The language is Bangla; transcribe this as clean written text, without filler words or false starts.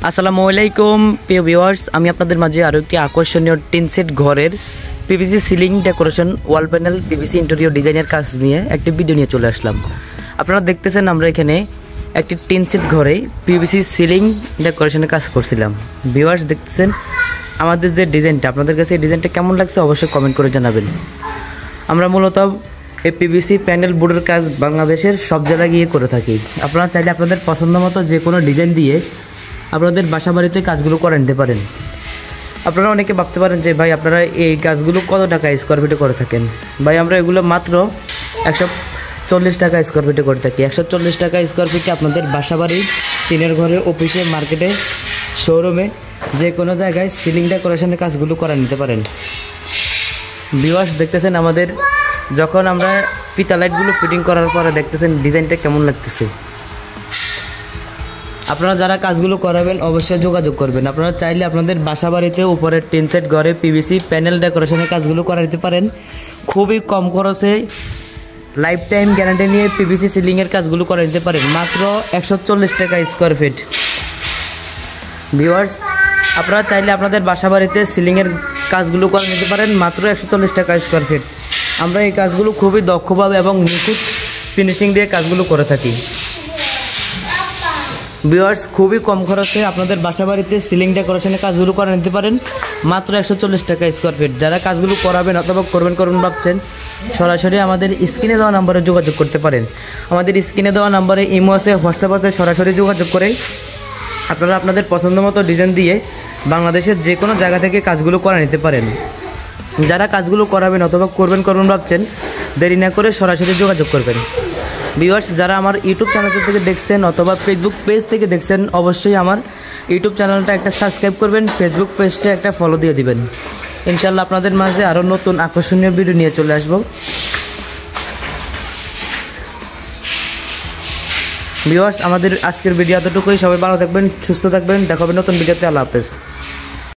আসসালামু আলাইকুম প্রিয় ভিউয়ার্স, আমি আপনাদের মাঝে আরও একটি আকর্ষণীয় টিন সেট ঘরের পিভিসি সিলিং ডেকোরেশন, ওয়াল প্যানেল, পিভিসি ইন্টেরিয়র ডিজাইনের কাজ নিয়ে একটি ভিডিও নিয়ে চলে আসলাম। আপনারা দেখতেছেন আমরা এখানে একটি টিন সেট ঘরে পিভিসি সিলিং ডেকোরেশনের কাজ করছিলাম। ভিউয়ার্স দেখতেছেন আমাদের যে ডিজাইনটা, আপনাদের কাছে এই ডিজাইনটা কেমন লাগছে অবশ্যই কমেন্ট করে জানাবেন। আমরা মূলত এই পিভিসি প্যানেল বোর্ডের কাজ বাংলাদেশের সব জায়গায় গিয়ে করে থাকি। আপনারা চাইলে আপনাদের পছন্দ মতো যে কোনো ডিজাইন দিয়ে আপনাদের বাসা বাড়িতে কাজগুলো করে নিতে পারেন। আপনারা অনেকে ভাবতে পারেন যে ভাই আপনারা এই কাজগুলো কত টাকা স্কোয়ার ফিটে করে থাকেন। ভাই আমরা এগুলো মাত্র 140 টাকা স্কোয়ার ফিটে করে থাকি। 140 টাকা স্কোয়ার ফিটে আপনাদের বাসা বাড়ির টিনের ঘরে, অফিসে, মার্কেটে, শোরুমে, যে কোনো জায়গায় সিলিং ডেকোরেশনের কাজগুলো করে নিতে পারেন। ভিউয়ার্স দেখতেছেন আমাদের যখন আমরা পিতা লাইটগুলো ফিটিং করার পরে দেখতেছেন ডিজাইনটা কেমন লাগতেছে। আপনারা যারা কাজগুলো করাবেন অবশ্যই যোগাযোগ করবেন। আপনারা চাইলে আপনাদের বাসা বাড়িতে উপরের টিন সেট ঘরে পিভিসি প্যানেল ডেকোরেশনের কাজগুলো করে দিতে পারেন। খুবই কম খরচে লাইফ টাইম গ্যারান্টি নিয়ে পিভিসি সিলিংয়ের কাজগুলো করে দিতে পারেন মাত্র 140 টাকা স্কোয়ার ফিট। ভিউয়ার্স আপনারা চাইলে আপনাদের বাসা বাড়িতে সিলিংয়ের কাজগুলো করে নিতে পারেন মাত্র 140 টাকা স্কোয়ার ফিট। আমরা এই কাজগুলো খুবই দক্ষভাবে এবং নিখুঁত ফিনিশিং দিয়ে কাজগুলো করে থাকি। ভিউয়ার্স খুবই কম খরচে আপনাদের বাসা বাড়িতে সিলিং ডেকোরেশনের কাজগুলো করে নিতে পারেন মাত্র 140 টাকা স্কোয়ার ফিট। যারা কাজগুলো করাবেন অথবা করবেন ভাবছেন সরাসরি আমাদের স্ক্রিনে দেওয়া নাম্বারে যোগাযোগ করতে পারেন। আমাদের স্ক্রিনে দেওয়া নাম্বারে ইমো আছে, হোয়াটসঅ্যাপ আছে, সরাসরি যোগাযোগ করে আপনারা আপনাদের পছন্দ মতো ডিজাইন দিয়ে বাংলাদেশের যে কোনো জায়গা থেকে কাজগুলো করে নিতে পারেন। যারা কাজগুলো করাবেন অথবা করবেন ভাবছেন দেরি না করে সরাসরি যোগাযোগ করবেন। ভিউয়ার্স যারা আমার ইউটিউব চ্যানেল থেকে দেখছেন অথবা ফেসবুক পেজ থেকে দেখছেন অবশ্যই আমার ইউটিউব চ্যানেলটা একটা সাবস্ক্রাইব করবেন, ফেসবুক পেজটা একটা ফলো দিয়ে দিবেন। ইনশাল্লাহ আপনাদের মাঝে আরও নতুন আকর্ষণীয় ভিডিও নিয়ে চলে আসব। ভিউয়ার্স আমাদের আজকের ভিডিও এতটুকুই। সবাই ভালো থাকবেন, সুস্থ থাকবেন। দেখা হবে নতুন ভিডিওতে। আল্লাহ হাফেজ।